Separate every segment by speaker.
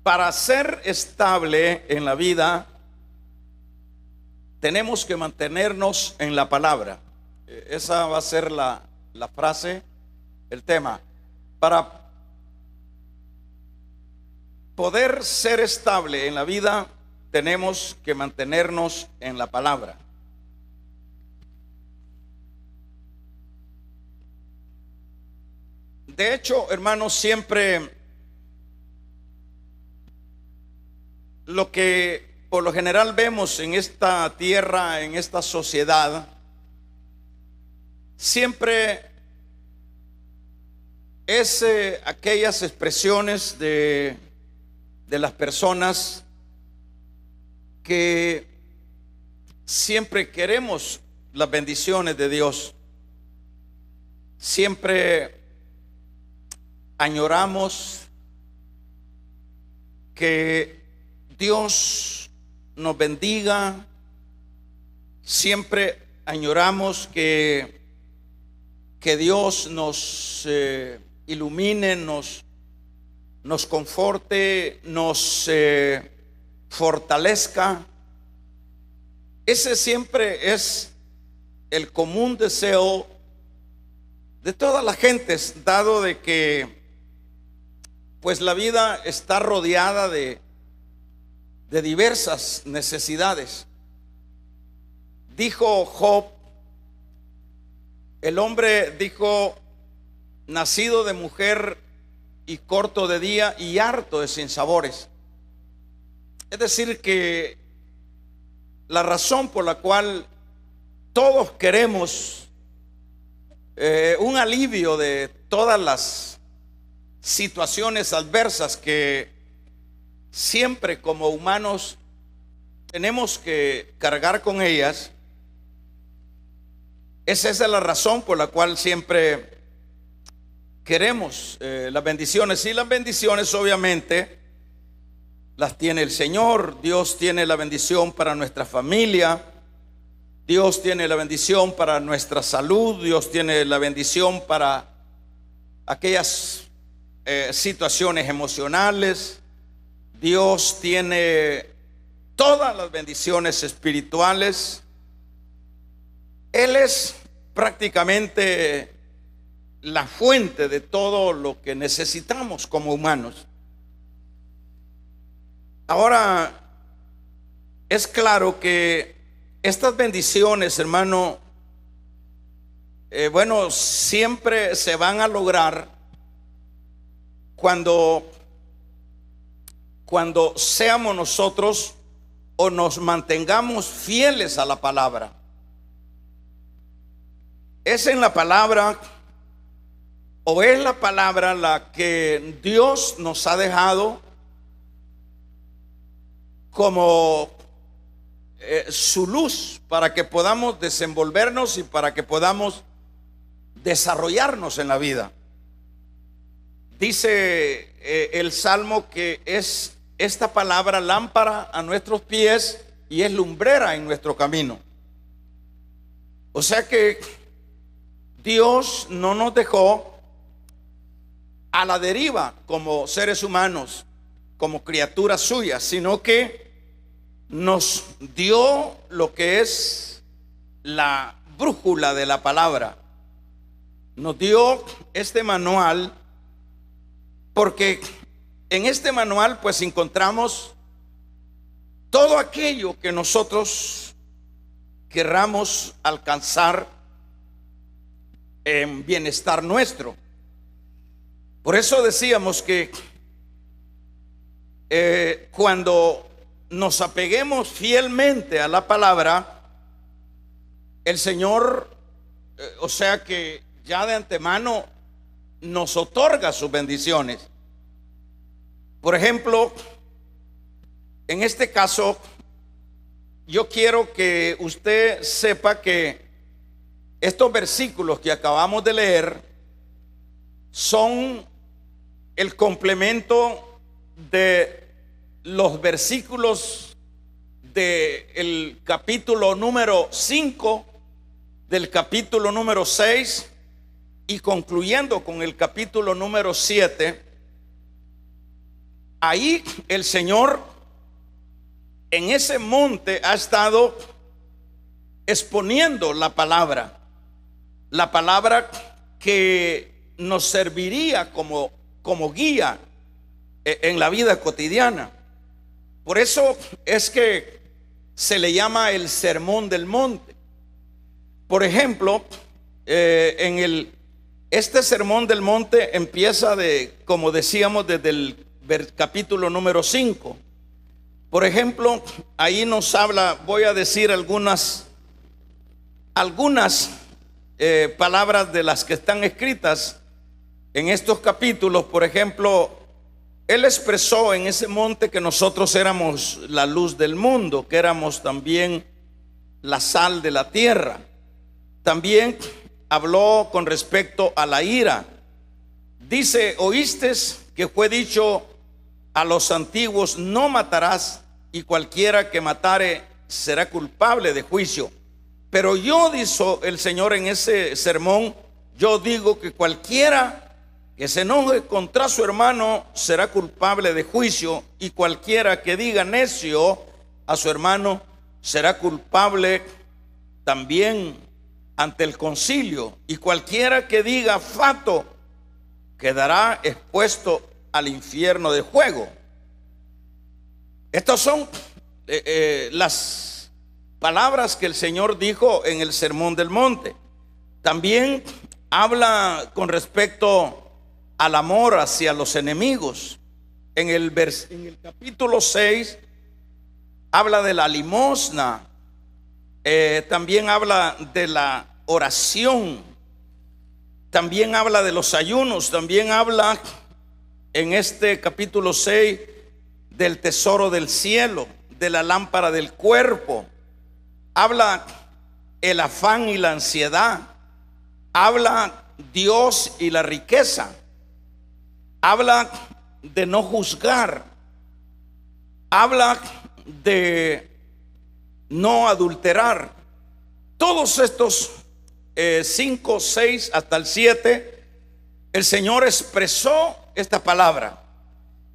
Speaker 1: para ser estable en la vida, tenemos que mantenernos en la palabra. Esa va a ser la frase, el tema. Para poder ser estable en la vida, tenemos que mantenernos en la palabra. De hecho, hermanos, siempre lo que por lo general vemos en esta tierra, en esta sociedad, siempre es aquellas expresiones de las personas que siempre queremos las bendiciones de Dios, siempre añoramos que Dios nos bendiga, siempre añoramos que Dios nos ilumine, nos conforte, nos fortalezca. Ese siempre es el común deseo de todas las gentes, dado de que pues la vida está rodeada de diversas necesidades. Dijo Job, el hombre dijo, nacido de mujer y corto de día y harto de sinsabores. Es decir, que la razón por la cual todos queremos un alivio de todas las situaciones adversas que siempre como humanos tenemos que cargar con ellas, esa es la razón por la cual siempre queremos las bendiciones. Y las bendiciones obviamente las tiene el Señor. Dios tiene la bendición para nuestra familia, Dios tiene la bendición para nuestra salud, Dios tiene la bendición para aquellas situaciones emocionales. Dios tiene todas las bendiciones espirituales. Él es prácticamente la fuente de todo lo que necesitamos como humanos. Ahora, es claro que estas bendiciones, hermano, bueno, siempre se van a lograr cuando seamos nosotros o nos mantengamos fieles a la palabra. Es en la palabra, o es la palabra la que Dios nos ha dejado como su luz para que podamos desenvolvernos y para que podamos desarrollarnos en la vida. Dice el Salmo que es esta palabra lámpara a nuestros pies y es lumbrera en nuestro camino. O sea que Dios no nos dejó a la deriva como seres humanos, como criaturas suyas, sino que nos dio lo que es la brújula de la palabra. Nos dio este manual, porque en este manual pues encontramos todo aquello que nosotros querramos alcanzar en bienestar nuestro. Por eso decíamos que cuando nos apeguemos fielmente a la palabra, el Señor, o sea que ya de antemano nos otorga sus bendiciones. Por ejemplo, en este caso, yo quiero que usted sepa que estos versículos que acabamos de leer son el complemento de los versículos del capítulo número 5, del capítulo número 6 y concluyendo con el capítulo número 7 ahí el Señor en ese monte ha estado exponiendo la palabra que nos serviría como guía en la vida cotidiana. Por eso es que se le llama el Sermón del Monte. Por ejemplo, este Sermón del Monte empieza como decíamos, desde el capítulo número 5. Por ejemplo, ahí nos habla, voy a decir algunas palabras de las que están escritas en estos capítulos. Por ejemplo, Él expresó en ese monte que nosotros éramos la luz del mundo, que éramos también la sal de la tierra. También habló con respecto a la ira. Dice: oíste que fue dicho a los antiguos: no matarás, y cualquiera que matare será culpable de juicio. Pero yo, dijo el Señor en ese sermón, yo digo que cualquiera que se enoje contra su hermano será culpable de juicio, y cualquiera que diga necio a su hermano será culpable también ante el concilio, y cualquiera que diga fato quedará expuesto al infierno de fuego. Estas son las palabras que el Señor dijo en el Sermón del Monte. También habla con respecto al amor hacia los enemigos. En el capítulo 6 habla de la limosna. También habla de la oración. También habla de los ayunos. También habla en este capítulo 6 del tesoro del cielo, de la lámpara del cuerpo. Habla el afán y la ansiedad. Habla Dios y la riqueza. Habla de no juzgar. Habla de no adulterar. Todos estos 5, 6 hasta el 7, el Señor expresó esta palabra.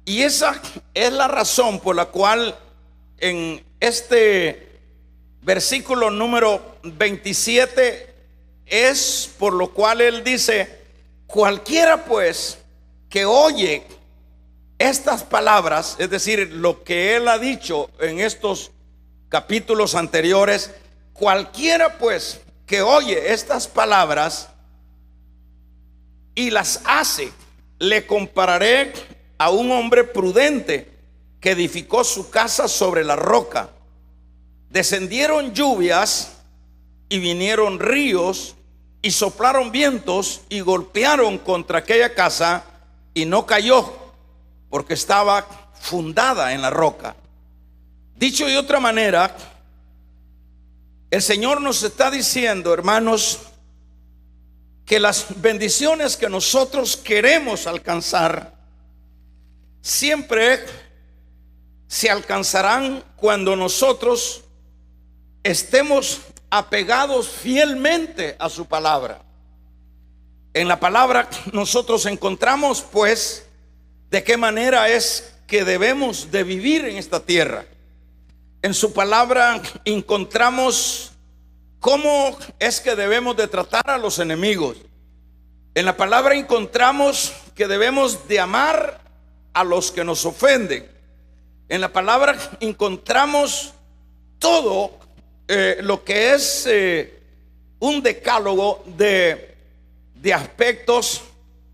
Speaker 1: Y esa es la razón por la cual en este versículo número 27 es por lo cual Él dice: cualquiera pues que oye estas palabras, es decir, lo que Él ha dicho en estos capítulos anteriores, cualquiera pues que oye estas palabras y las hace, le compararé a un hombre prudente que edificó su casa sobre la roca. Descendieron lluvias y vinieron ríos y soplaron vientos y golpearon contra aquella casa, y no cayó porque estaba fundada en la roca. Dicho de otra manera, el Señor nos está diciendo, hermanos, que las bendiciones que nosotros queremos alcanzar siempre se alcanzarán cuando nosotros estemos apegados fielmente a su palabra. En la palabra nosotros encontramos pues de qué manera es que debemos de vivir en esta tierra. En su palabra encontramos cómo es que debemos de tratar a los enemigos. En la palabra encontramos que debemos de amar a los que nos ofenden. En la palabra encontramos todo lo que es un decálogo de aspectos,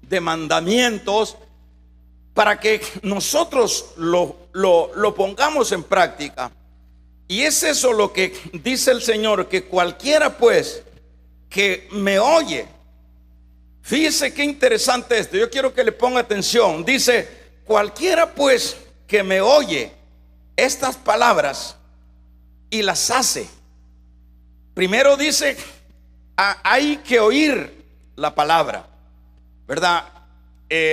Speaker 1: de mandamientos, para que nosotros lo pongamos en práctica. Y es eso lo que dice el Señor, que cualquiera pues que me oye. Fíjese qué interesante esto, yo quiero que le ponga atención. Dice: cualquiera pues que me oye estas palabras y las hace. Primero dice, hay que oír la palabra, ¿verdad?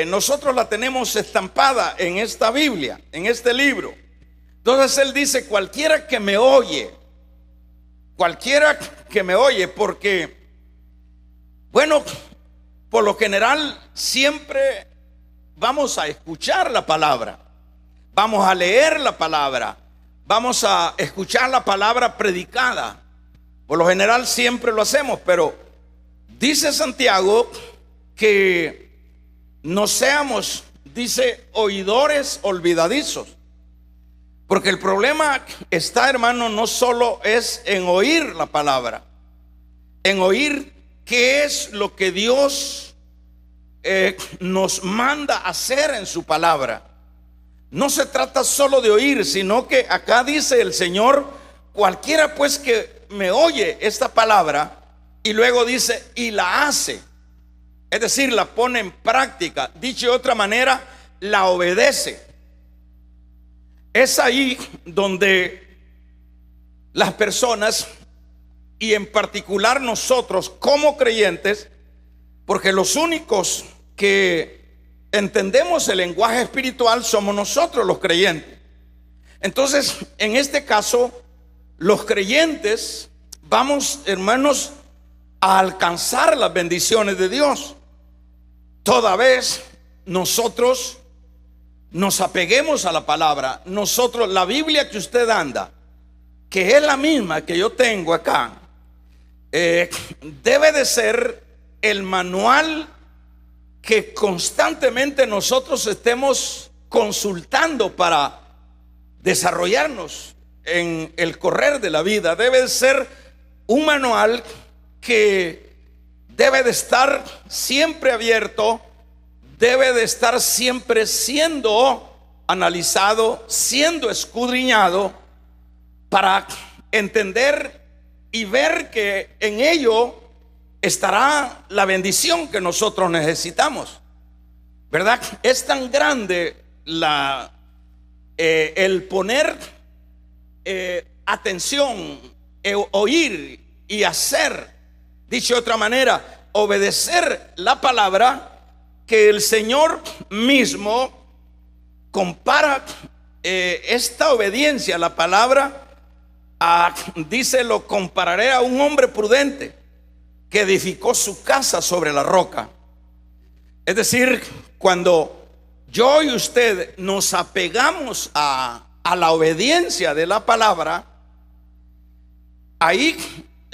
Speaker 1: Nosotros la tenemos estampada en esta Biblia, en este libro. Entonces Él dice: cualquiera que me oye, porque, bueno, por lo general siempre vamos a escuchar la palabra. vamos a leer la palabra, vamos a escuchar la palabra predicada. Por lo general siempre lo hacemos, pero dice Santiago que no seamos, dice, oidores olvidadizos. Porque el problema está, hermano, no solo es en oír la palabra, en oír qué es lo que Dios nos manda hacer en su palabra. No se trata solo de oír, sino que acá dice el Señor: cualquiera pues que me oye esta palabra, y luego dice, y la hace, es decir, la pone en práctica, dicho de otra manera, la obedece. Es ahí donde las personas, y en particular nosotros como creyentes, porque los únicos que entendemos el lenguaje espiritual somos nosotros los creyentes. Entonces, en este caso, los creyentes vamos, hermanos, a alcanzar las bendiciones de Dios toda vez nosotros nos apeguemos a la palabra. Nosotros, la Biblia que usted anda, que es la misma que yo tengo acá, debe de ser el manual que constantemente nosotros estemos consultando para desarrollarnos en el correr de la vida. Debe de ser un manual que debe de estar siempre abierto, debe de estar siempre siendo analizado, siendo escudriñado, para entender y ver que en ello estará la bendición que nosotros necesitamos, ¿verdad? Es tan grande el poner atención, oír y hacer, dicho de otra manera, obedecer la palabra, que el Señor mismo compara esta obediencia a la palabra dice, lo compararé a un hombre prudente que edificó su casa sobre la roca. Es decir, cuando yo y usted nos apegamos a la obediencia de la palabra, ahí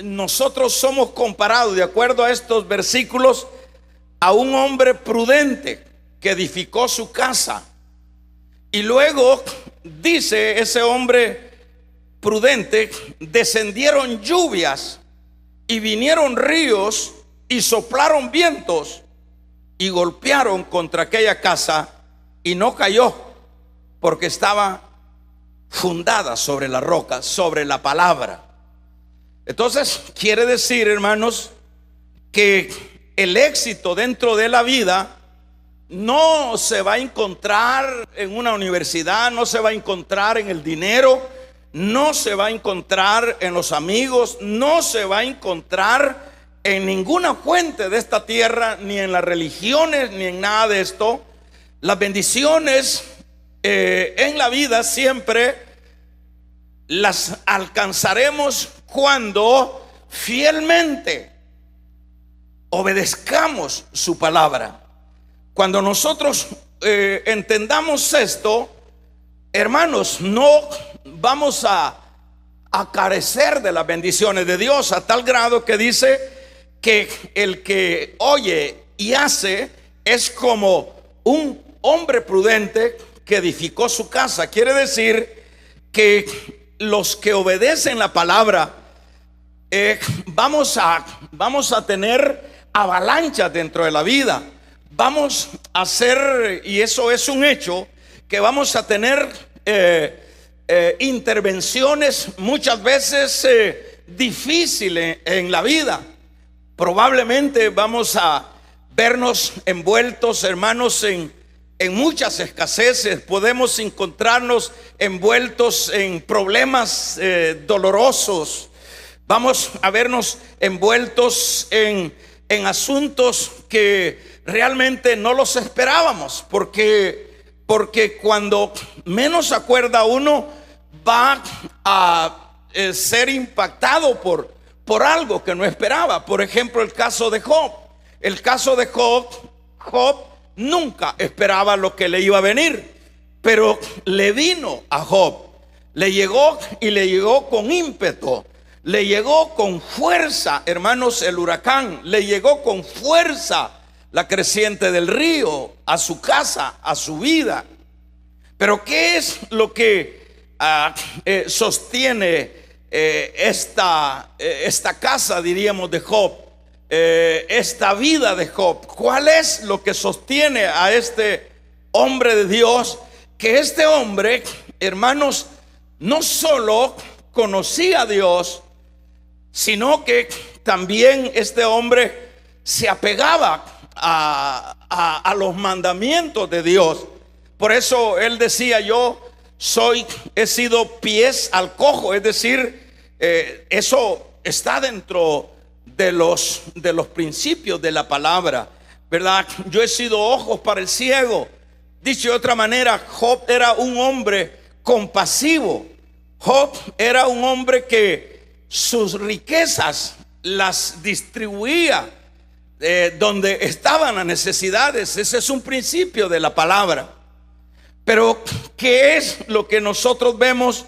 Speaker 1: nosotros somos comparados, de acuerdo a estos versículos, a un hombre prudente que edificó su casa. Y luego dice ese hombre prudente: descendieron lluvias y vinieron ríos y soplaron vientos y golpearon contra aquella casa, y no cayó, porque estaba fundada sobre la roca, sobre la palabra. Entonces quiere decir, hermanos, que el éxito dentro de la vida no se va a encontrar en una universidad, no se va a encontrar en el dinero, no se va a encontrar en los amigos, no se va a encontrar en ninguna fuente de esta tierra, ni en las religiones, ni en nada de esto. Las bendiciones en la vida siempre las alcanzaremos cuando fielmente obedezcamos su palabra. Cuando nosotros entendamos esto, hermanos, no vamos a carecer de las bendiciones de Dios, a tal grado que dice que el que oye y hace es como un hombre prudente que edificó su casa. Quiere decir que los que obedecen la palabra vamos a tener avalanchas dentro de la vida. Vamos a hacer, y eso es un hecho, que vamos a tener intervenciones muchas veces difíciles en la vida. Probablemente vamos a vernos envueltos, hermanos, en muchas escaseces. Podemos encontrarnos envueltos en problemas dolorosos. Vamos a vernos envueltos en asuntos que realmente no los esperábamos, porque cuando menos se acuerda uno, va a ser impactado por algo que no esperaba. Por ejemplo, el caso de Job. El caso de Job nunca esperaba lo que le iba a venir. pero le vino a Job, le llegó y le llegó con ímpetu, le llegó con fuerza, hermanos, el huracán, le llegó con fuerza la creciente del río a su casa, a su vida. Pero ¿qué es lo que sostiene esta casa, diríamos, de Job? Esta vida de Job. ¿Cuál es lo que sostiene a este hombre de Dios? Que este hombre, hermanos, no solo conocía a Dios, sino que también este hombre se apegaba a los mandamientos de Dios. Por eso él decía: yo he sido pies al cojo. Es decir, eso está dentro de los principios de la palabra, ¿verdad? Yo he sido ojos para el ciego. Dicho de otra manera, Job era un hombre compasivo. Job era un hombre que sus riquezas las distribuía donde estaban las necesidades. Ese es un principio de la palabra. Pero ¿qué es lo que nosotros vemos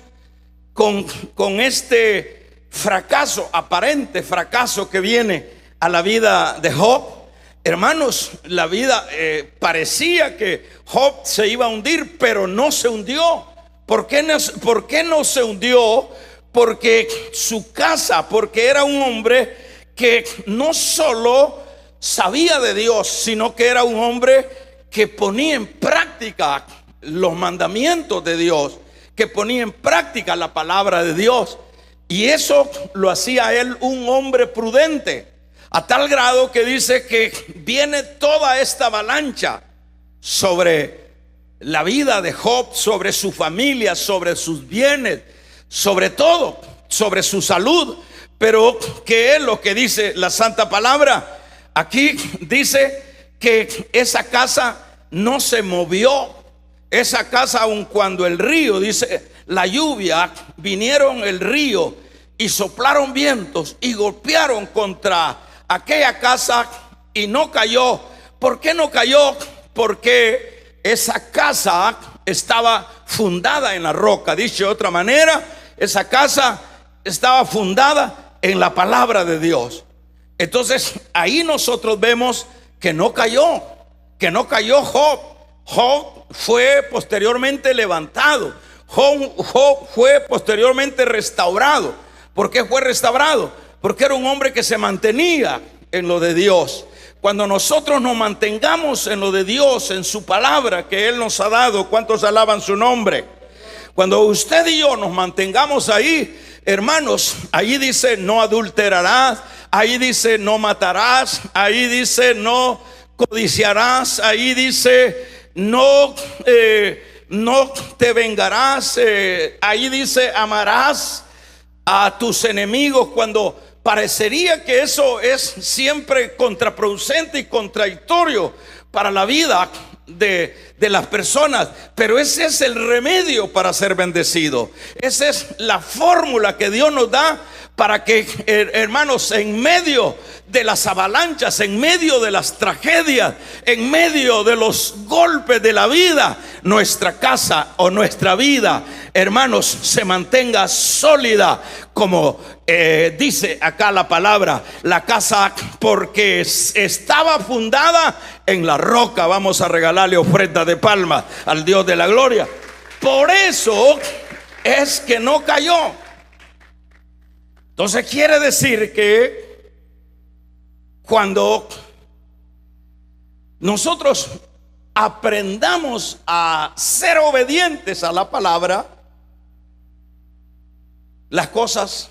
Speaker 1: con este fracaso, aparente fracaso que viene a la vida de Job? Hermanos, la vida parecía que Job se iba a hundir, pero no se hundió. ¿Por qué no se hundió? Porque su casa, porque era un hombre que no solo sabía de Dios, sino que era un hombre que ponía en práctica los mandamientos de Dios, que ponía en práctica la palabra de Dios. Y eso lo hacía él un hombre prudente, a tal grado que dice que viene toda esta avalancha sobre la vida de Job, sobre su familia, sobre sus bienes, sobre todo, sobre su salud. Pero ¿qué es lo que dice la santa palabra? Aquí dice que esa casa no se movió. Esa casa, aun cuando el río, dice, la lluvia, vinieron el río y soplaron vientos y golpearon contra aquella casa y no cayó. ¿Por qué no cayó? Porque esa casa estaba fundada en la roca. Dicho de otra manera, esa casa estaba fundada en la palabra de Dios. Entonces ahí nosotros vemos que no cayó Job. Job fue posteriormente levantado. Job fue posteriormente restaurado. ¿Por qué fue restaurado? Porque era un hombre que se mantenía en lo de Dios. Cuando nosotros nos mantengamos en lo de Dios, en su palabra que Él nos ha dado, ¿cuántos alaban su nombre? Cuando usted y yo nos mantengamos ahí, hermanos, ahí dice: no adulterarás, ahí dice: no matarás, ahí dice: no codiciarás, ahí dice: no te vengarás, ahí dice: amarás a tus enemigos. Cuando parecería que eso es siempre contraproducente y contradictorio para la vida de las personas, pero ese es el remedio para ser bendecido. Esa es la fórmula que Dios nos da para que, hermanos, en medio de las avalanchas, en medio de las tragedias, en medio de los golpes de la vida, nuestra casa o nuestra vida, hermanos, se mantenga sólida, como dice acá la palabra, la casa, porque estaba fundada en la roca. Vamos a regalarle ofrenda de palmas al Dios de la gloria. Por eso es que no cayó. Entonces quiere decir que cuando nosotros aprendamos a ser obedientes a la palabra, las cosas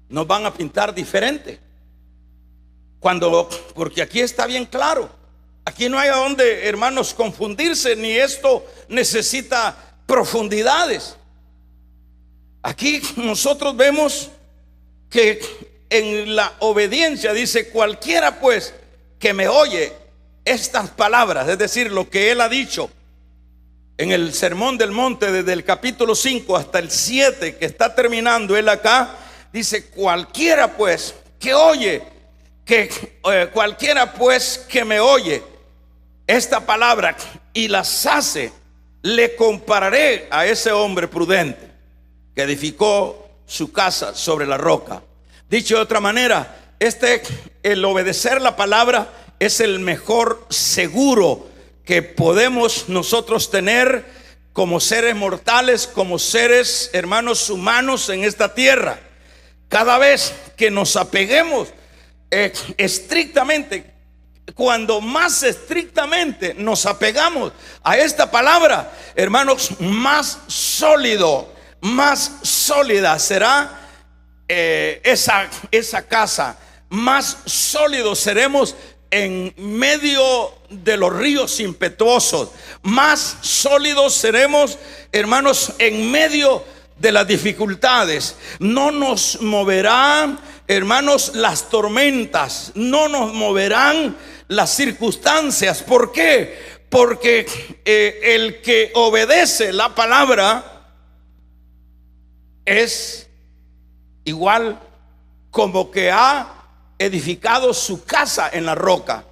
Speaker 1: nos van a pintar diferente. Porque aquí está bien claro, aquí no hay a dónde, hermanos, confundirse, ni esto necesita profundidades. Aquí nosotros vemos que en la obediencia dice: cualquiera pues que me oye estas palabras, es decir, lo que él ha dicho en el Sermón del Monte, desde el capítulo 5 hasta el 7 que está terminando él acá, dice: cualquiera pues que oye, cualquiera pues que me oye esta palabra y las hace, le compararé a ese hombre prudente que edificó su casa sobre la roca. Dicho de otra manera, el obedecer la palabra es el mejor seguro que podemos nosotros tener como seres mortales, como seres, hermanos, humanos en esta tierra. Cada vez que nos apeguemos estrictamente, cuando más estrictamente nos apegamos a esta palabra, hermanos, más sólido, más sólida será esa casa, más sólidos seremos en medio de los ríos impetuosos, más sólidos seremos, hermanos, en medio de las dificultades. No nos moverán, hermanos, las tormentas, no nos moverán las circunstancias. ¿Por qué? Porque el que obedece la palabra es igual como que ha edificado su casa en la roca.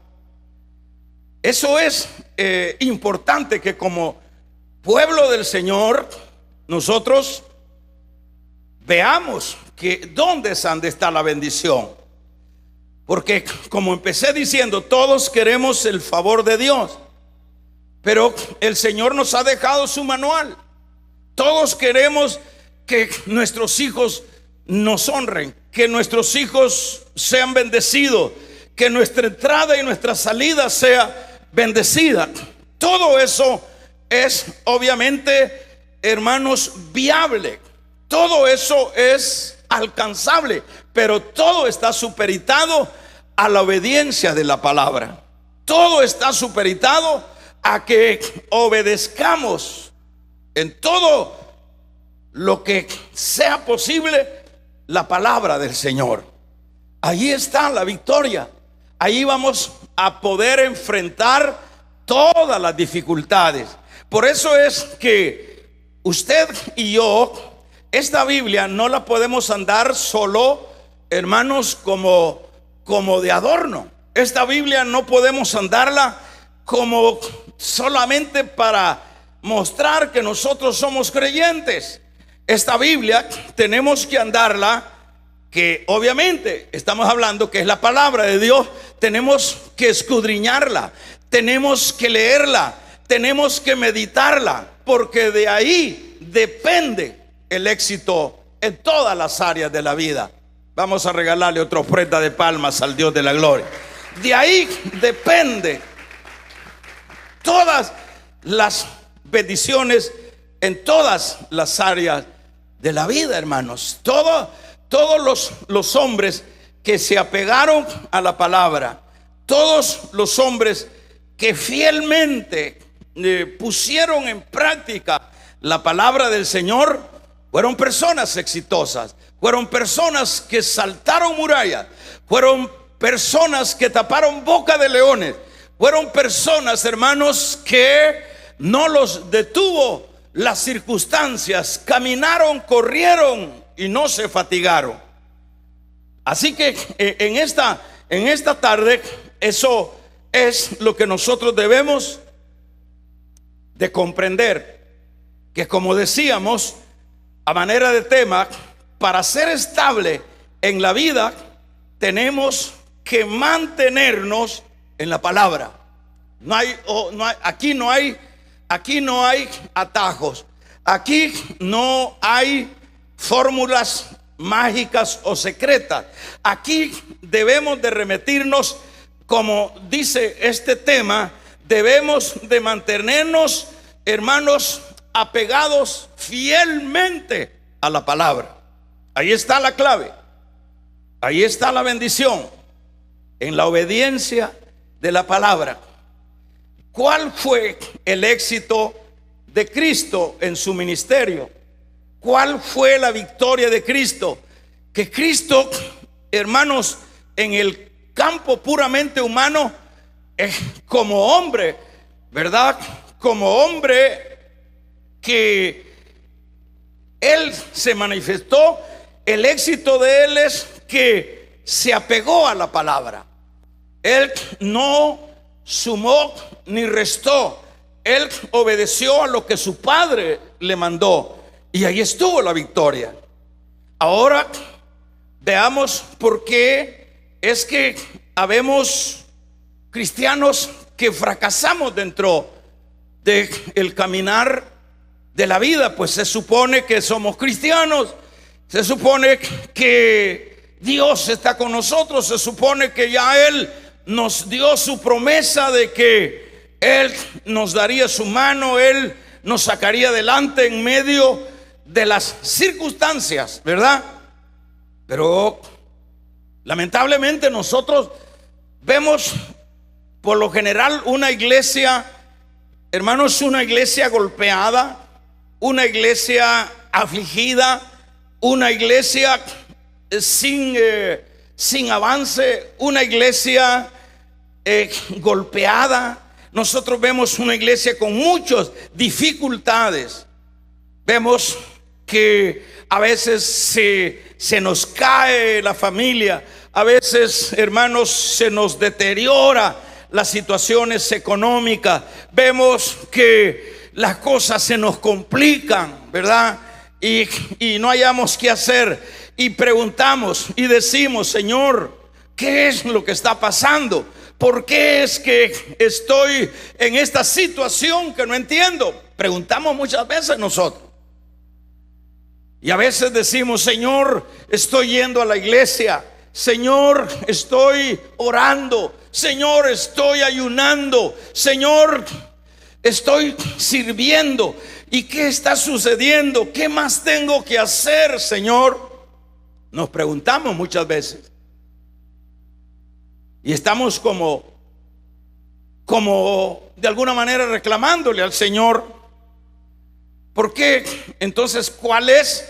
Speaker 1: Eso es importante, que como pueblo del Señor nosotros veamos que dónde está la bendición. Porque como empecé diciendo, todos queremos el favor de Dios, pero el Señor nos ha dejado su manual. Todos queremos que nuestros hijos nos honren, que nuestros hijos sean bendecidos, que nuestra entrada y nuestra salida sea bendecida. Todo eso es obviamente, hermanos, viable. Todo eso es alcanzable, pero todo está supeditado a la obediencia de la palabra. Todo está supeditado a que obedezcamos en todo lo que sea posible la palabra del Señor. Ahí está la victoria. Ahí vamos a poder enfrentar todas las dificultades. Por eso es que usted y yo, esta Biblia no la podemos andar solo, hermanos, como de adorno. Esta Biblia no podemos andarla como solamente para mostrar que nosotros somos creyentes. Esta Biblia tenemos que andarla, que obviamente estamos hablando que es la palabra de Dios. Tenemos que escudriñarla, tenemos que leerla, tenemos que meditarla, porque de ahí depende el éxito en todas las áreas de la vida. Vamos a regalarle otra ofrenda de palmas al Dios de la gloria. De ahí depende todas las bendiciones en todas las áreas de la vida, hermanos. Todos los hombres que se apegaron a la palabra, todos los hombres que fielmente pusieron en práctica la palabra del Señor, fueron personas exitosas, fueron personas que saltaron murallas, fueron personas que taparon boca de leones, fueron personas, hermanos, que no los detuvo las circunstancias, caminaron, corrieron y no se fatigaron. Así que en esta tarde, eso es lo que nosotros debemos de comprender, que como decíamos, a manera de tema, para ser estable en la vida tenemos que mantenernos en la palabra. Aquí no hay atajos. Aquí no hay fórmulas mágicas o secretas. Aquí debemos de remitirnos, como dice este tema, debemos de mantenernos, hermanos, apegados fielmente a la palabra. Ahí está la clave. Ahí está la bendición, en la obediencia de la palabra. ¿Cuál fue el éxito de Cristo en su ministerio? ¿Cuál fue la victoria de Cristo? Que Cristo, hermanos, en el campo puramente humano, como hombre, ¿verdad? Como hombre que Él se manifestó, el éxito de Él es que se apegó a la palabra. Él no sumó ni restó. él obedeció a lo que su padre le mandó y ahí estuvo la victoria. Ahora veamos por qué es que habemos cristianos que fracasamos dentro del caminar de la vida. Pues se supone que somos cristianos, se supone que Dios está con nosotros, se supone que ya Él nos dio su promesa de que Él nos daría su mano, Él nos sacaría adelante en medio de las circunstancias, ¿verdad? Pero lamentablemente nosotros vemos por lo general una iglesia, hermanos, una iglesia golpeada, una iglesia afligida, una iglesia sin avance, una iglesia golpeada. Nosotros vemos una iglesia con muchas dificultades. Vemos que a veces se nos cae la familia, a veces, hermanos, se nos deteriora las situaciones económicas. Vemos que las cosas se nos complican, ¿verdad? Y no hayamos qué hacer. Y preguntamos y decimos: Señor, ¿qué es lo que está pasando? ¿Por qué es que estoy en esta situación que no entiendo? Preguntamos muchas veces nosotros. Y a veces decimos: Señor, estoy yendo a la iglesia. Señor, estoy orando. Señor, estoy ayunando. Señor, estoy sirviendo. ¿Y qué está sucediendo? ¿Qué más tengo que hacer, Señor? Nos preguntamos muchas veces. Y estamos como de alguna manera reclamándole al Señor. ¿Por qué? Entonces, ¿cuál es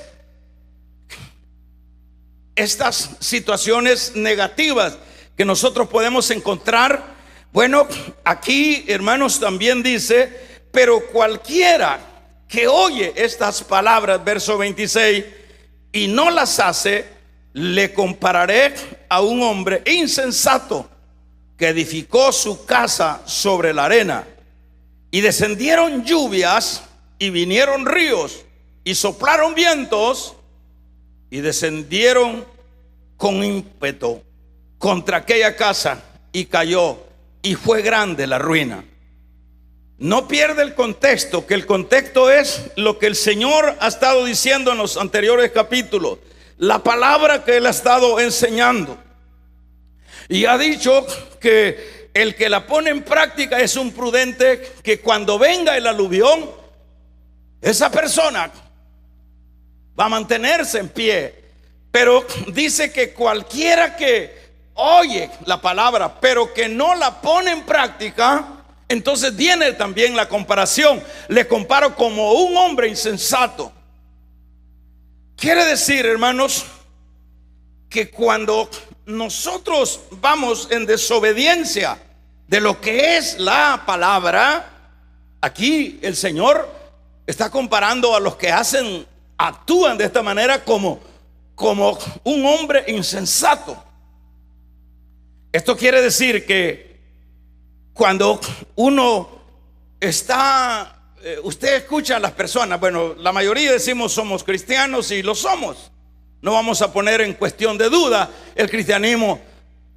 Speaker 1: estas situaciones negativas que nosotros podemos encontrar? Bueno, aquí, hermanos, también dice: pero cualquiera que oye estas palabras, verso 26, y no las hace, le compararé a un hombre insensato que edificó su casa sobre la arena, y descendieron lluvias y vinieron ríos y soplaron vientos y descendieron con ímpetu contra aquella casa, y cayó, y fue grande la ruina. No pierde el contexto, que el contexto es lo que el Señor ha estado diciendo en los anteriores capítulos, la palabra que Él ha estado enseñando. Y ha dicho que el que la pone en práctica es un prudente, que cuando venga el aluvión, esa persona va a mantenerse en pie. Pero dice que cualquiera que oye la palabra, pero que no la pone en práctica, entonces viene también la comparación. Le comparo como un hombre insensato. Quiere decir, hermanos, que cuando nosotros vamos en desobediencia de lo que es la palabra, aquí el Señor está comparando a los que actúan de esta manera como un hombre insensato. Esto quiere decir que cuando uno está, usted escucha a las personas, bueno, la mayoría decimos somos cristianos y lo somos. No vamos a poner en cuestión de duda el cristianismo,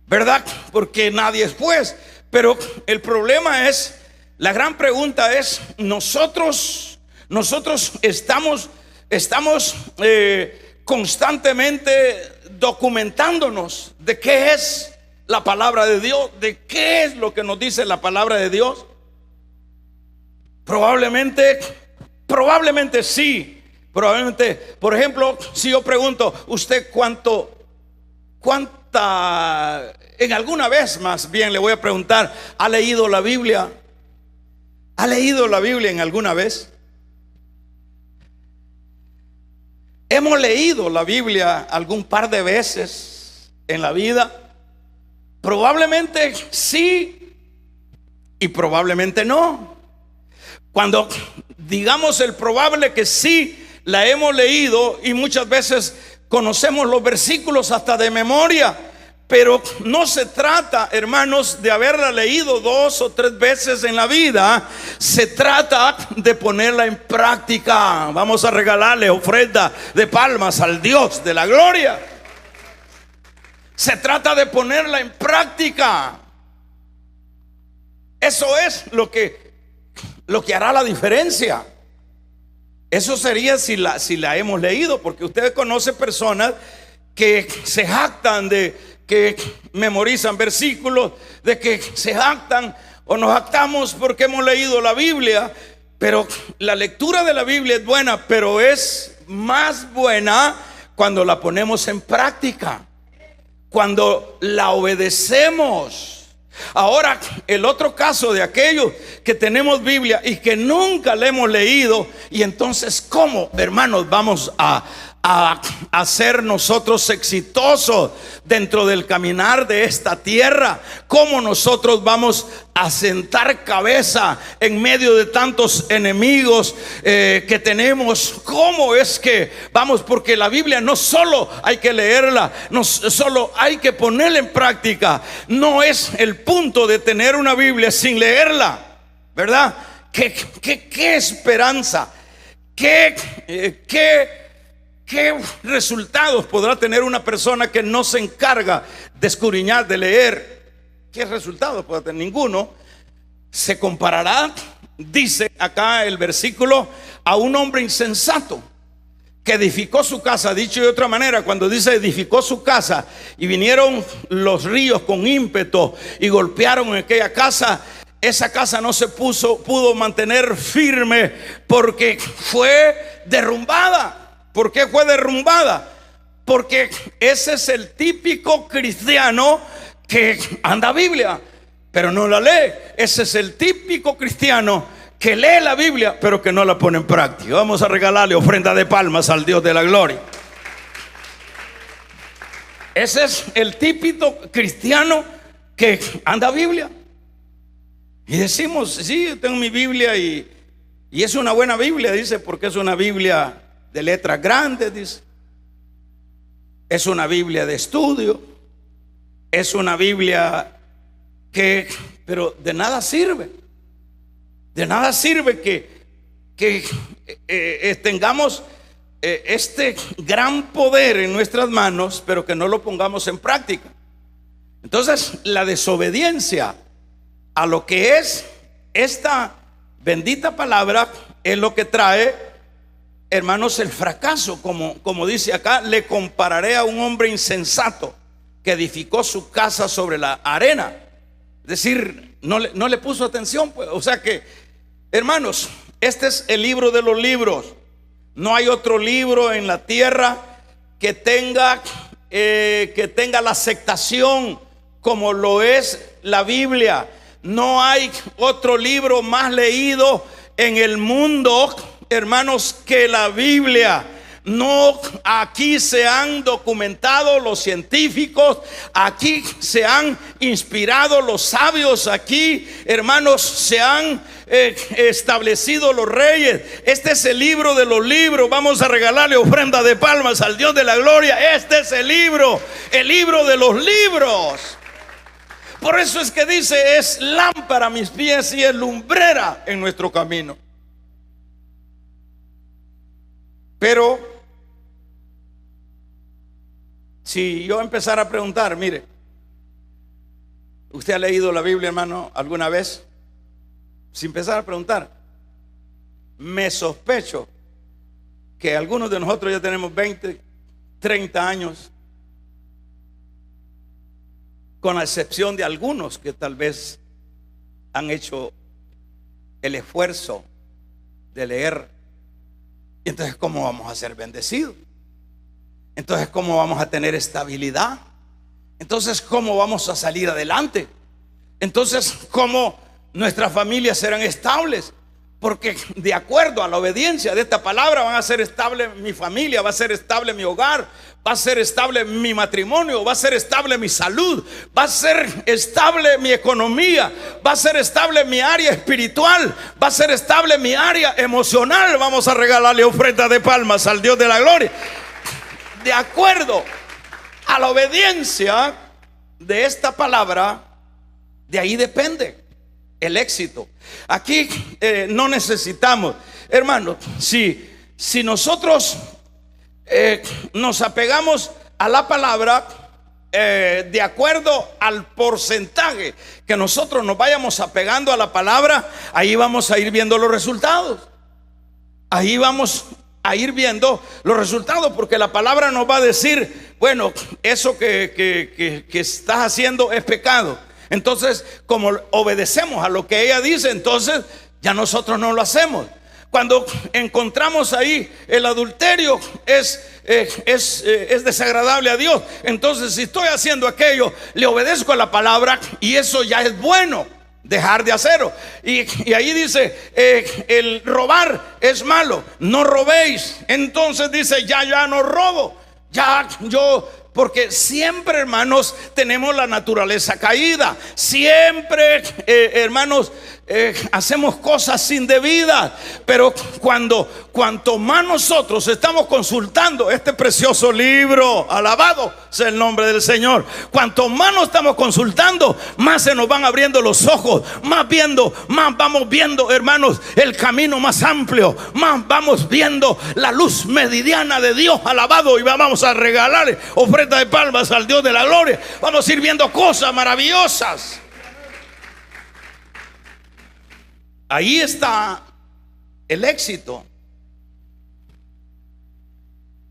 Speaker 1: ¿verdad? Porque nadie es juez. Pero el problema es, la gran pregunta es, nosotros estamos constantemente documentándonos de qué es la palabra de Dios, de qué es lo que nos dice la palabra de Dios. Probablemente sí. Probablemente, por ejemplo, si yo pregunto, ¿usted en alguna vez, más bien le voy a preguntar, ¿ha leído la Biblia? ¿Ha leído la Biblia en alguna vez? ¿Hemos leído la Biblia algún par de veces en la vida? Probablemente sí y probablemente no. Cuando digamos el probable que sí, la hemos leído y muchas veces conocemos los versículos hasta de memoria, Pero no se trata, hermanos, de haberla leído 2 o 3 veces en la vida. Se trata de ponerla en práctica. Vamos a regalarle ofrenda de palmas al Dios de la gloria. Se trata de ponerla en práctica. Eso es lo que hará la diferencia. Eso sería si la hemos leído, porque usted conoce personas que se jactan de que memorizan versículos, de que se jactan o nos jactamos porque hemos leído la Biblia. Pero la lectura de la Biblia es buena, pero es más buena cuando la ponemos en práctica, cuando la obedecemos. Ahora, el otro caso de aquellos que tenemos Biblia y que nunca la hemos leído, y entonces, ¿cómo, hermanos, vamos a ser nosotros exitosos dentro del caminar de esta tierra? ¿Cómo nosotros vamos a sentar cabeza en medio de tantos enemigos que tenemos? ¿Cómo es que vamos? Porque la Biblia no solo hay que leerla, no solo hay que ponerla en práctica. No es el punto de tener una Biblia sin leerla, ¿verdad? ¿Qué esperanza? ¿Qué resultados podrá tener una persona que no se encarga de escudriñar, de leer? ¿Qué resultados puede tener? Ninguno. Se comparará, dice acá el versículo, a un hombre insensato que edificó su casa. Dicho de otra manera, cuando dice edificó su casa y vinieron los ríos con ímpetu y golpearon en aquella casa, esa casa no se pudo mantener firme porque fue derrumbada. ¿Por qué fue derrumbada? Porque ese es el típico cristiano que anda Biblia, pero no la lee. Ese es el típico cristiano que lee la Biblia, pero que no la pone en práctica. Vamos a regalarle ofrenda de palmas al Dios de la gloria. Ese es el típico cristiano que anda Biblia. Y decimos, sí, yo tengo mi Biblia y es una buena Biblia, dice, porque es una Biblia de letras grandes, dice. Es una Biblia de estudio. Es una Biblia pero de nada sirve. De nada sirve que tengamos este gran poder en nuestras manos, pero que no lo pongamos en práctica. Entonces, la desobediencia a lo que es esta bendita palabra es lo que trae, hermanos, el fracaso. Como dice acá, le compararé a un hombre insensato que edificó su casa sobre la arena. Es decir, no le puso atención, pues. O sea que, hermanos, este es el libro de los libros. No hay otro libro en la tierra que tenga la aceptación como lo es la Biblia. No hay otro libro más leído en el mundo, hermanos, que la Biblia. No, aquí se han documentado los científicos, aquí se han inspirado los sabios, aquí, hermanos, se han establecido los reyes. Este es el libro de los libros. Vamos a regalarle ofrenda de palmas al Dios de la gloria. Este es el libro de los libros. Por eso es que dice, es lámpara a mis pies y es lumbrera en nuestro camino. Pero si yo empezara a preguntar, mire, ¿usted ha leído la Biblia, hermano, alguna vez? Si empezara a preguntar, me sospecho que algunos de nosotros ya tenemos 20, 30 años, con la excepción de algunos que tal vez han hecho el esfuerzo de leer. Entonces, ¿cómo vamos a ser bendecidos? Entonces, ¿cómo vamos a tener estabilidad? Entonces, ¿cómo vamos a salir adelante? Entonces, ¿cómo nuestras familias serán estables? Porque de acuerdo a la obediencia de esta palabra van a ser estable mi familia, va a ser estable mi hogar, va a ser estable mi matrimonio, va a ser estable mi salud, va a ser estable mi economía, va a ser estable mi área espiritual, va a ser estable mi área emocional. Vamos a regalarle ofrenda de palmas al Dios de la gloria. De acuerdo a la obediencia de esta palabra, de ahí depende el éxito. Aquí no necesitamos, hermanos, si nosotros nos apegamos a la palabra, de acuerdo al porcentaje que nosotros nos vayamos apegando a la palabra, ahí vamos a ir viendo los resultados. Ahí vamos a ir viendo los resultados, porque la palabra nos va a decir, bueno, eso que estás haciendo es pecado. Entonces, como obedecemos a lo que ella dice, entonces ya nosotros no lo hacemos. Cuando encontramos ahí el adulterio, es desagradable a Dios. Entonces, si estoy haciendo aquello, le obedezco a la palabra, y eso ya es bueno, dejar de hacerlo. Y ahí dice, el robar es malo, no robéis. Entonces dice, ya no robo, porque siempre, hermanos, tenemos la naturaleza caída. Siempre, hermanos, hacemos cosas indebidas. Pero cuanto más nosotros estamos consultando este precioso libro, alabado sea el nombre del Señor, cuanto más nos estamos consultando, más se nos van abriendo los ojos, más vamos viendo, hermanos, el camino más amplio, más vamos viendo la luz meridiana de Dios, alabado. Y vamos a regalarle ofrenda de palmas al Dios de la gloria. Vamos a ir viendo cosas maravillosas. Ahí está el éxito.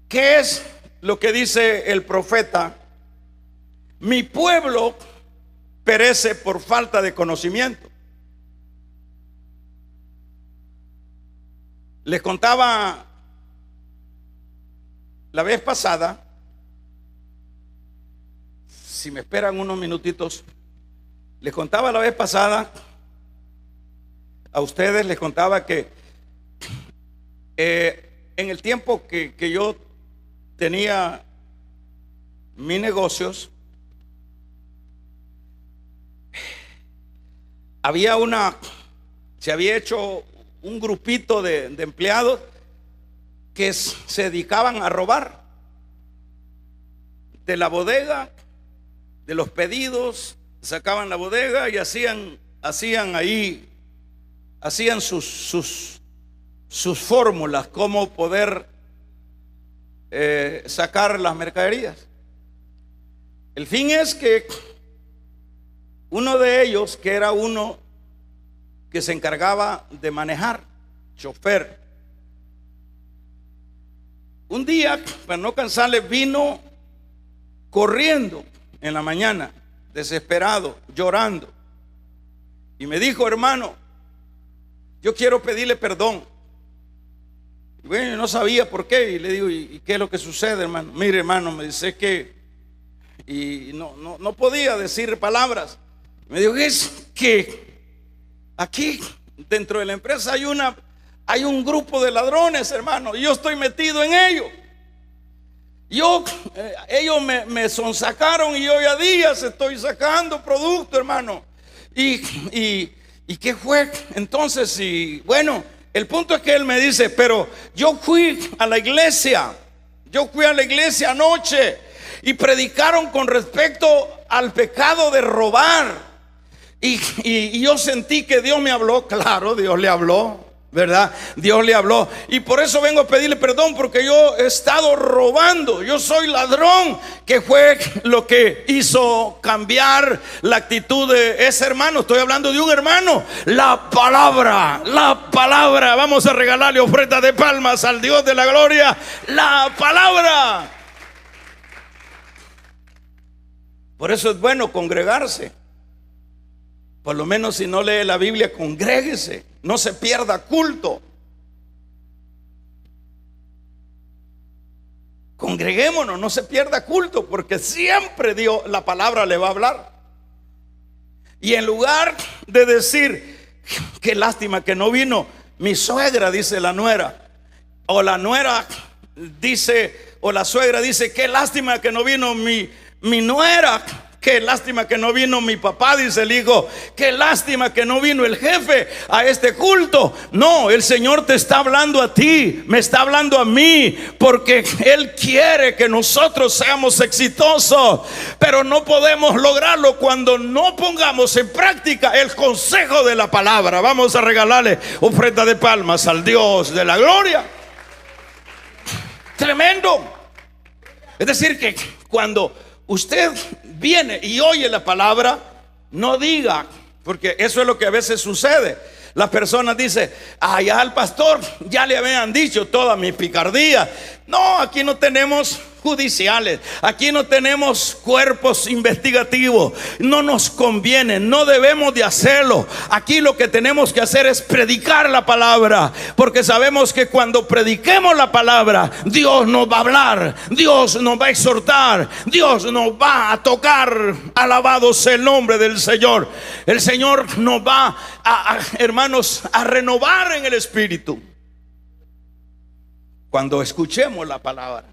Speaker 1: ¿Qué es lo que dice el profeta? Mi pueblo perece por falta de conocimiento. Les contaba la vez pasada, si me esperan unos minutitos, les contaba la vez pasada a ustedes, les contaba que en el tiempo que yo tenía mis negocios, se había hecho un grupito de empleados que se dedicaban a robar de la bodega, de los pedidos, sacaban la bodega y hacían sus fórmulas, cómo poder sacar las mercaderías. El fin es que uno de ellos, que era uno que se encargaba de manejar, chofer, un día, para no cansarle, vino corriendo en la mañana, desesperado, llorando, y me dijo: hermano, yo quiero pedirle perdón. Y bueno, yo no sabía por qué, y le digo: ¿y qué es lo que sucede, hermano? Mire, hermano, me dice que, y no podía decir palabras. Me dijo: es que aquí dentro de la empresa hay un grupo de ladrones, hermano, y yo estoy metido en ello. Ellos me sonsacaron, y yo ya días estoy sacando producto, hermano. ¿Y qué fue? Entonces, bueno, el punto es que él me dice: pero yo fui a la iglesia anoche, y predicaron con respecto al pecado de robar, y yo sentí que Dios me habló. Claro, Dios le habló, ¿verdad? Dios le habló, y por eso vengo a pedirle perdón, porque yo he estado robando, yo soy ladrón, que fue lo que hizo cambiar la actitud de ese hermano. Estoy hablando de un hermano. La palabra, vamos a regalarle ofrenda de palmas al Dios de la gloria. La palabra. Por eso es bueno congregarse. Por lo menos, si no lee la Biblia, congréguese, no se pierda culto. Congreguémonos, no se pierda culto, porque siempre Dios, la palabra le va a hablar. Y en lugar de decir: qué lástima que no vino mi suegra, dice la nuera, o la nuera dice, o la suegra dice: qué lástima que no vino mi nuera, Qué lástima que no vino mi papá, dice el hijo. Qué lástima que no vino el jefe a este culto. No, el Señor te está hablando a ti, me está hablando a mí, porque Él quiere que nosotros seamos exitosos. Pero no podemos lograrlo cuando no pongamos en práctica el consejo de la palabra. Vamos a regalarle ofrenda de palmas al Dios de la gloria. Tremendo. Es decir, que cuando usted viene y oye la palabra, no diga, porque eso es lo que a veces sucede. Las personas dicen: allá al pastor ya le habían dicho toda mi picardía. No, aquí no tenemos judiciales, aquí no tenemos cuerpos investigativos, no nos conviene, no debemos de hacerlo. Aquí lo que tenemos que hacer es predicar la palabra, porque sabemos que cuando prediquemos la palabra, Dios nos va a hablar, Dios nos va a exhortar, Dios nos va a tocar. Alabado sea el nombre del Señor. El Señor nos va hermanos, a renovar en el espíritu cuando escuchemos la palabra.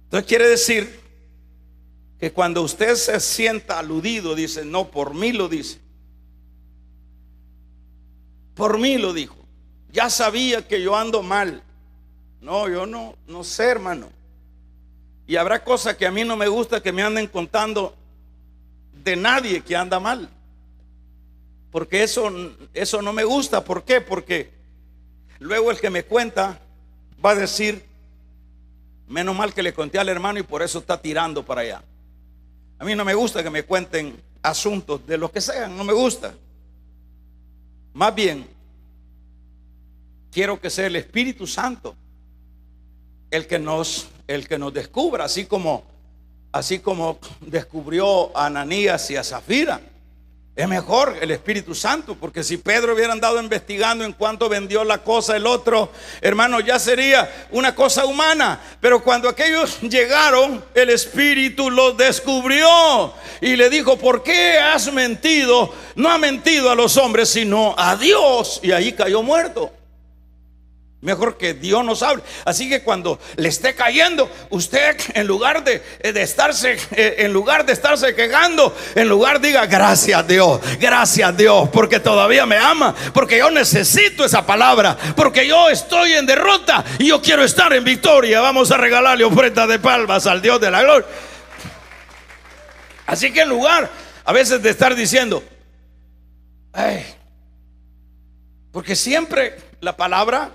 Speaker 1: Entonces quiere decir que cuando usted se sienta aludido, dice: no, por mí lo dice, por mí lo dijo, ya sabía que yo ando mal. No, yo no sé, hermano. Y habrá cosas que a mí no me gusta que me anden contando de nadie que anda mal, porque eso no me gusta. ¿Por qué? Porque luego el que me cuenta va a decir: menos mal que le conté al hermano y por eso está tirando para allá. A mí no me gusta que me cuenten asuntos de lo que sean, no me gusta. Más bien, quiero que sea el Espíritu Santo el que nos descubra, así como descubrió a Ananías y a Zafira. Es mejor el Espíritu Santo, porque si Pedro hubiera andado investigando en cuánto vendió la cosa el otro, hermano, ya sería una cosa humana. Pero cuando aquellos llegaron, el Espíritu los descubrió y le dijo: ¿por qué has mentido? No ha mentido a los hombres, sino a Dios. Y ahí cayó muerto. Mejor que Dios nos hable. Así que cuando le esté cayendo, usted en lugar de estarse quejando, en lugar diga: gracias Dios, porque todavía me ama, porque yo necesito esa palabra, porque yo estoy en derrota y yo quiero estar en victoria. Vamos a regalarle ofrenda de palmas al Dios de la gloria. Así que en lugar a veces de estar diciendo: ay, porque siempre la palabra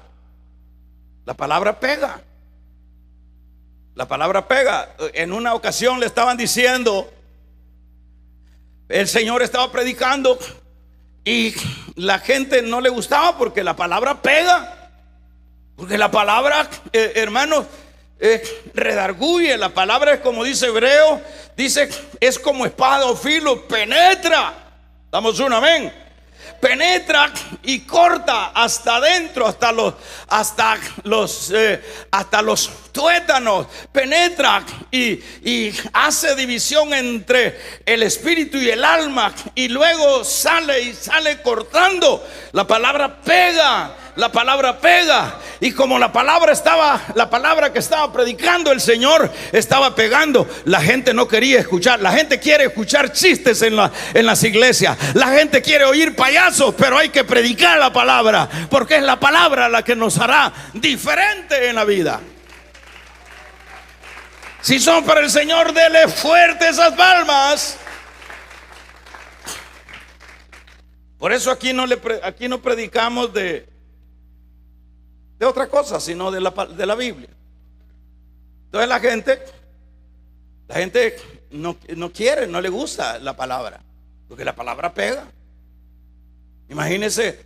Speaker 1: pega. La palabra pega. En una ocasión le estaban diciendo, el Señor estaba predicando y la gente no le gustaba porque la palabra pega. Porque la palabra, hermanos, redarguye. La palabra es como dice Hebreo, dice: es como espada o filo, penetra. Damos un amén. Penetra y corta hasta adentro, hasta los tuétanos. Penetra y hace división entre el espíritu y el alma, y luego sale cortando. La palabra pega. La palabra pega. Y como la palabra que estaba predicando el Señor estaba pegando, la gente no quería escuchar. La gente quiere escuchar chistes en las iglesias. La gente quiere oír payasos, pero hay que predicar la palabra, porque es la palabra la que nos hará diferente en la vida. Si son para el Señor, dele fuerte esas palmas. Por eso aquí no predicamos de otra cosa, sino de la Biblia. Entonces la gente no quiere, no le gusta la palabra, porque la palabra pega. Imagínense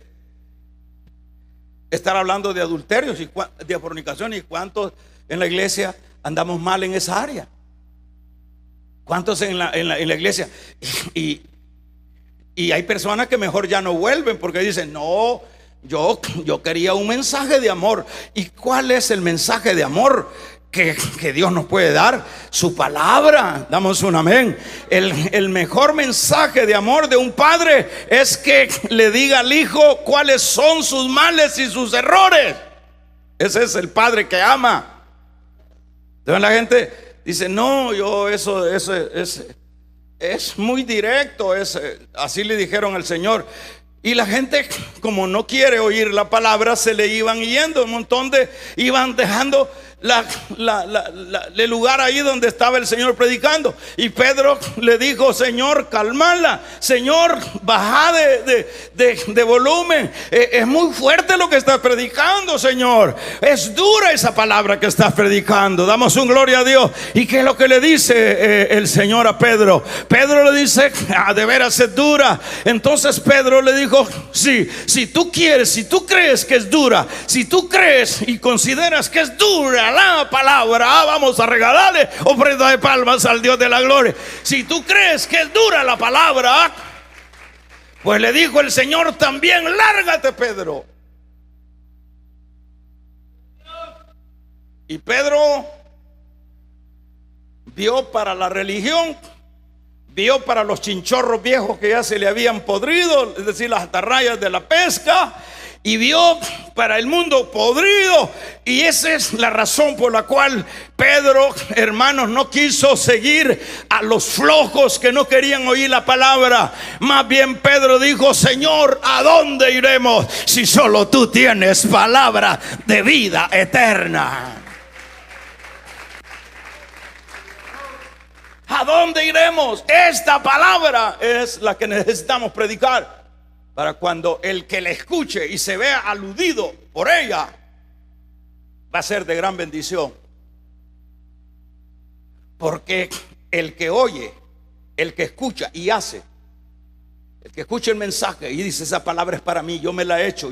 Speaker 1: estar hablando de adulterios y de fornicación, y cuántos en la iglesia andamos mal en esa área. ¿Cuántos en la iglesia? Y hay personas que mejor ya no vuelven porque dicen: no, yo quería un mensaje de amor. ¿Y cuál es el mensaje de amor que Dios nos puede dar? Su palabra. Damos un amén. El mejor mensaje de amor de un padre es que le diga al hijo cuáles son sus males y sus errores. Ese es el padre que ama. Entonces la gente dice, no, yo eso es muy directo, así le dijeron al Señor. Y la gente, como no quiere oír la palabra, se le iban yendo. Un montón iban dejando el lugar ahí donde estaba el Señor predicando. Y Pedro le dijo, Señor, calmala, Señor, baja de volumen. Es muy fuerte lo que estás predicando, Señor. Es dura esa palabra que estás predicando. Damos un gloria a Dios. ¿Y qué es lo que le dice el Señor a Pedro? Pedro le dice, de veras es dura. Entonces Pedro le dijo, si tú quieres, si tú crees que es dura, si tú crees y consideras que es dura la palabra, vamos a regalarle ofrenda de palmas al Dios de la gloria. Si tú crees que es dura la palabra, pues le dijo el Señor también, lárgate, Pedro. Y Pedro vio para la religión, vio para los chinchorros viejos que ya se le habían podrido, es decir, las atarrayas de la pesca, y vio para el mundo podrido. Y esa es la razón por la cual Pedro, hermanos, no quiso seguir a los flojos que no querían oír la palabra. Más bien Pedro dijo, Señor, ¿a dónde iremos si solo tú tienes palabra de vida eterna? ¿A dónde iremos? Esta palabra es la que necesitamos predicar, para cuando el que le escuche y se vea aludido por ella, va a ser de gran bendición. Porque el que oye, el que escucha y hace, el que escucha el mensaje y dice, esa palabra es para mí, yo me la he hecho,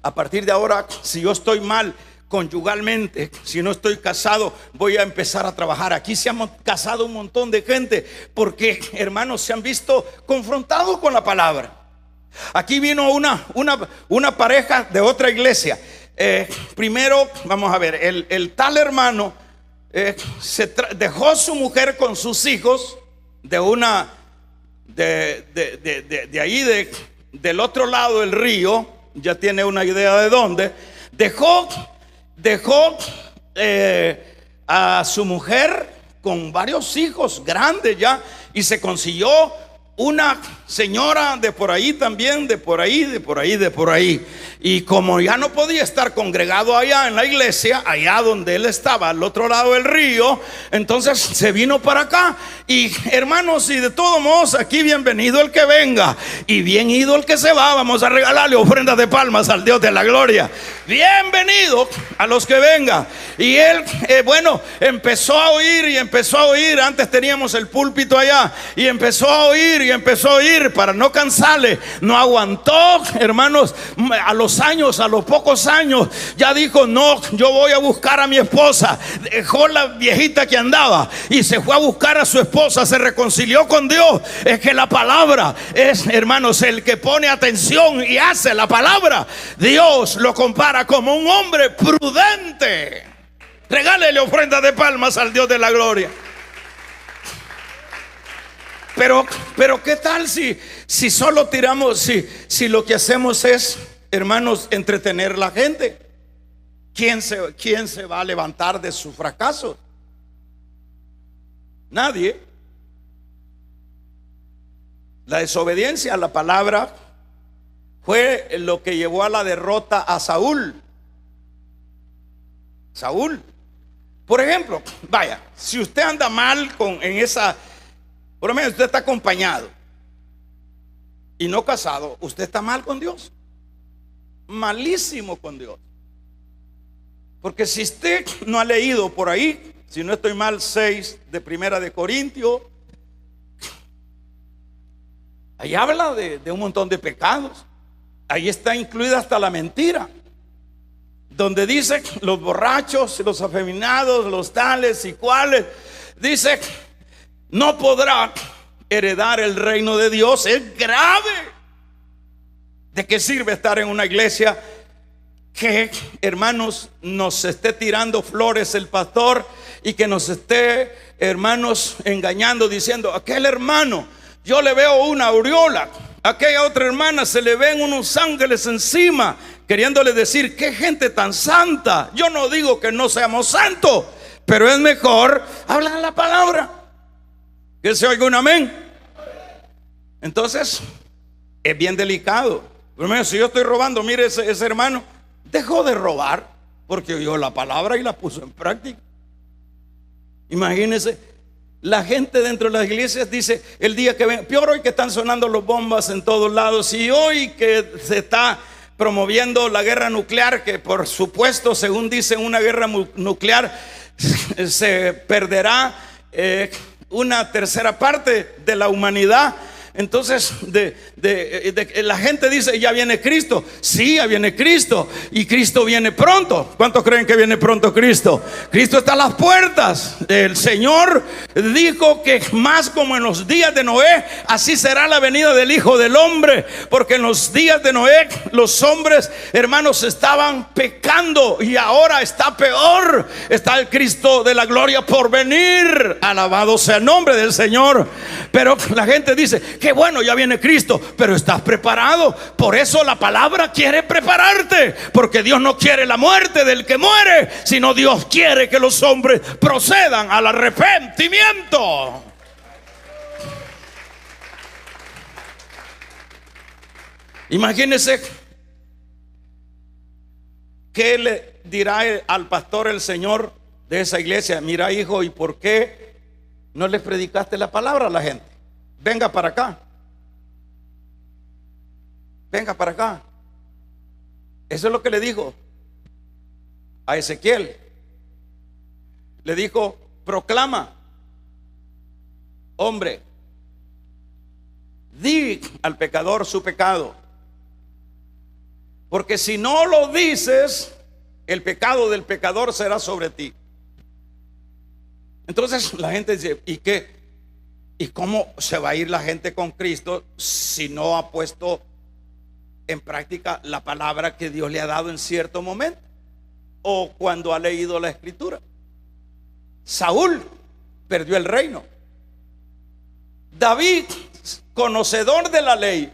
Speaker 1: a partir de ahora, si yo estoy mal conyugalmente, si no estoy casado, voy a empezar a trabajar. Aquí se han casado un montón de gente porque, hermanos, se han visto confrontados con la palabra. Aquí vino una pareja de otra iglesia. Primero, vamos a ver, el tal hermano dejó su mujer con sus hijos de ahí del otro lado del río. Ya tiene una idea de dónde. Dejó a su mujer con varios hijos grandes ya, y se consiguió una señora de por ahí también, de por ahí. Y como ya no podía estar congregado allá en la iglesia, allá donde él estaba, al otro lado del río, entonces se vino para acá. Y hermanos, y de todos modos, aquí bienvenido el que venga y bien ido el que se va. Vamos a regalarle ofrendas de palmas al Dios de la gloria. Bienvenido a los que vengan. Y él, empezó a oír. Antes teníamos el púlpito allá, y empezó a oír para no cansarle. No aguantó, hermanos. A los pocos años ya dijo, no, yo voy a buscar a mi esposa. Dejó la viejita que andaba y se fue a buscar a su esposa. Se reconcilió con Dios. Es que la palabra es, hermanos, el que pone atención y hace la palabra, Dios lo compara como un hombre prudente. Regálele ofrenda de palmas al Dios de la gloria. Pero ¿qué tal si solo tiramos, si lo que hacemos es, hermanos, entretener a la gente? ¿Quién se va a levantar de su fracaso? Nadie. La desobediencia a la palabra fue lo que llevó a la derrota a Saúl. Por ejemplo, vaya, si usted anda mal en esa, por lo menos usted está acompañado y no casado, usted está mal con Dios, malísimo con Dios. Porque si usted no ha leído por ahí, si no estoy mal, 6 de Primera de Corintios, ahí habla de un montón de pecados. Ahí está incluida hasta la mentira, donde dice los borrachos, los afeminados, los tales y cuales, dice, no podrá heredar el reino de Dios. Es grave. ¿De qué sirve estar en una iglesia que, hermanos, nos esté tirando flores el pastor y que nos esté, hermanos, engañando, diciendo, aquel hermano, yo le veo una aureola, aquella otra hermana se le ven unos ángeles encima, queriéndole decir, qué gente tan santa? Yo no digo que no seamos santos, pero es mejor hablar la palabra. Que se oiga un amén. Entonces, es bien delicado. Primero, si yo estoy robando, mire, ese hermano dejó de robar porque oyó la palabra y la puso en práctica. Imagínense, la gente dentro de las iglesias dice, el día que ven, peor hoy que están sonando los bombas en todos lados, y hoy que se está promoviendo la guerra nuclear, que por supuesto, según dicen, una guerra nuclear se perderá una tercera parte de la humanidad. Entonces la gente dice, ya viene Cristo. Sí, ya viene Cristo, y Cristo viene pronto. ¿Cuántos creen que viene pronto Cristo? Cristo está a las puertas. El Señor dijo que más como en los días de Noé, así será la venida del Hijo del Hombre. Porque en los días de Noé los hombres, hermanos, estaban pecando, y ahora está peor. Está el Cristo de la gloria por venir. Alabado sea el nombre del Señor. Pero la gente dice, qué bueno, ya viene Cristo, pero ¿estás preparado? Por eso la palabra quiere prepararte, porque Dios no quiere la muerte del que muere, sino Dios quiere que los hombres procedan al arrepentimiento. Imagínense qué le dirá al pastor el Señor de esa iglesia. Mira, hijo, ¿y por qué no le predicaste la palabra a la gente? Venga para acá. Venga para acá. Eso es lo que le dijo a Ezequiel. Le dijo, proclama, hombre, di al pecador su pecado, porque si no lo dices, el pecado del pecador será sobre ti. Entonces la gente dice, ¿y qué? ¿Y cómo se va a ir la gente con Cristo si no ha puesto en práctica la palabra que Dios le ha dado en cierto momento, o cuando ha leído la escritura? Saúl perdió el reino. David, conocedor de la ley,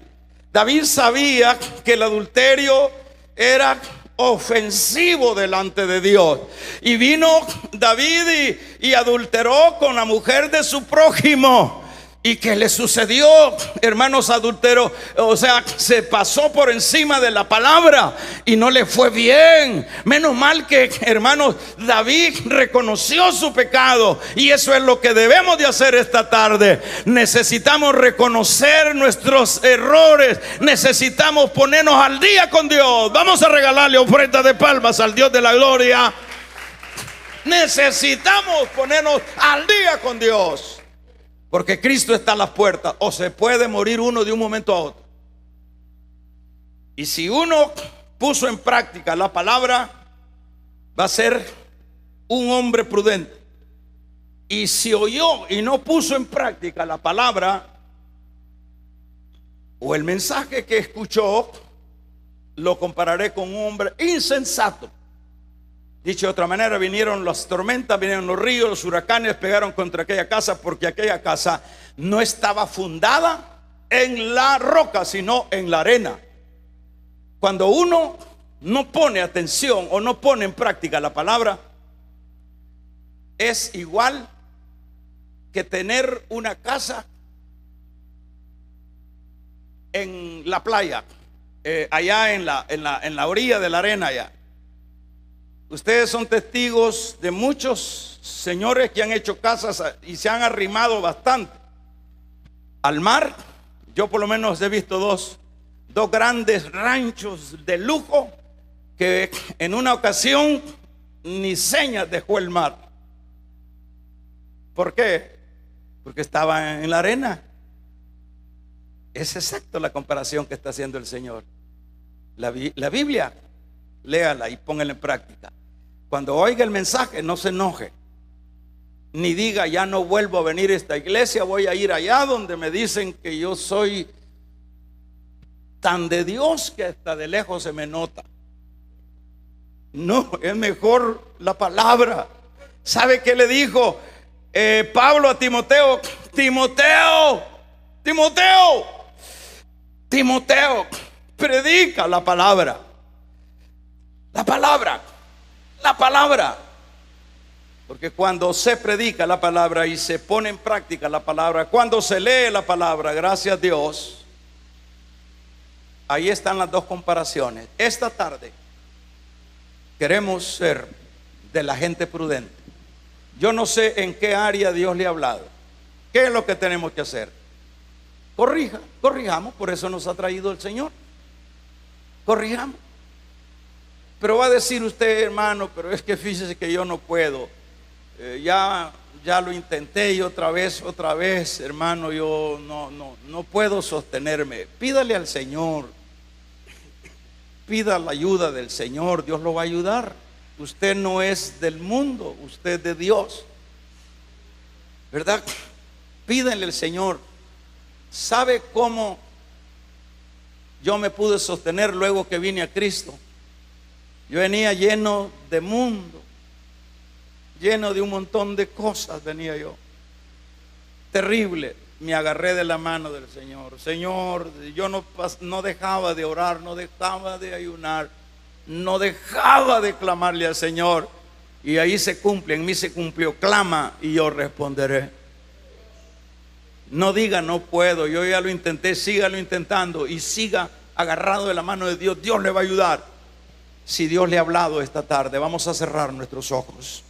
Speaker 1: David sabía que el adulterio era ofensivo delante de Dios, y vino David y adulteró con la mujer de su prójimo. ¿Y qué le sucedió, hermanos? Adulteró, o sea, se pasó por encima de la palabra y no le fue bien. Menos mal que, hermanos, David reconoció su pecado, y eso es lo que debemos de hacer esta tarde. Necesitamos reconocer nuestros errores, necesitamos ponernos al día con Dios. Vamos a regalarle ofrenda de palmas al Dios de la gloria. Necesitamos ponernos al día con Dios, porque Cristo está a las puertas. O se puede morir uno de un momento a otro. Y si uno puso en práctica la palabra, va a ser un hombre prudente. Y si oyó y no puso en práctica la palabra o el mensaje que escuchó, lo compararé con un hombre insensato. Dicho de otra manera, vinieron las tormentas, vinieron los ríos, los huracanes, pegaron contra aquella casa, porque aquella casa no estaba fundada en la roca, sino en la arena. Cuando uno no pone atención o no pone en práctica la palabra, es igual que tener una casa en la playa, allá en la orilla de la arena allá. Ustedes son testigos de muchos señores que han hecho casas y se han arrimado bastante al mar. Yo por lo menos he visto dos grandes ranchos de lujo que en una ocasión ni señas dejó el mar. ¿Por qué? Porque estaba en la arena. Es exacto la comparación que está haciendo el Señor. La Biblia, léala y póngala en práctica. Cuando oiga el mensaje, no se enoje, ni diga, ya no vuelvo a venir a esta iglesia, voy a ir allá donde me dicen que yo soy tan de Dios que hasta de lejos se me nota. No, es mejor la palabra. ¿Sabe qué le dijo Pablo a Timoteo? Timoteo, predica la palabra. La palabra. Porque cuando se predica la palabra y se pone en práctica la palabra, cuando se lee la palabra, gracias a Dios, ahí están las dos comparaciones. Esta tarde queremos ser de la gente prudente. Yo no sé en qué área Dios le ha hablado. ¿Qué es lo que tenemos que hacer? Corrijamos, por eso nos ha traído el Señor. Corrijamos. Pero va a decir usted, hermano, pero es que fíjese que yo no puedo. Ya lo intenté y otra vez, hermano, yo no puedo sostenerme. Pídale al Señor. Pida la ayuda del Señor, Dios lo va a ayudar. Usted no es del mundo, usted es de Dios, ¿verdad? Pídale al Señor. ¿Sabe cómo yo me pude sostener luego que vine a Cristo? Yo venía lleno de mundo, lleno de un montón de cosas venía yo. Terrible. Me agarré de la mano del Señor. Señor, yo no dejaba de orar, no dejaba de ayunar, no dejaba de clamarle al Señor. Y ahí se cumple, en mí se cumplió. Clama y yo responderé. No diga no puedo, yo ya lo intenté. Sígalo intentando y siga agarrado de la mano de Dios. Dios le va a ayudar. Si Dios le ha hablado esta tarde, vamos a cerrar nuestros ojos.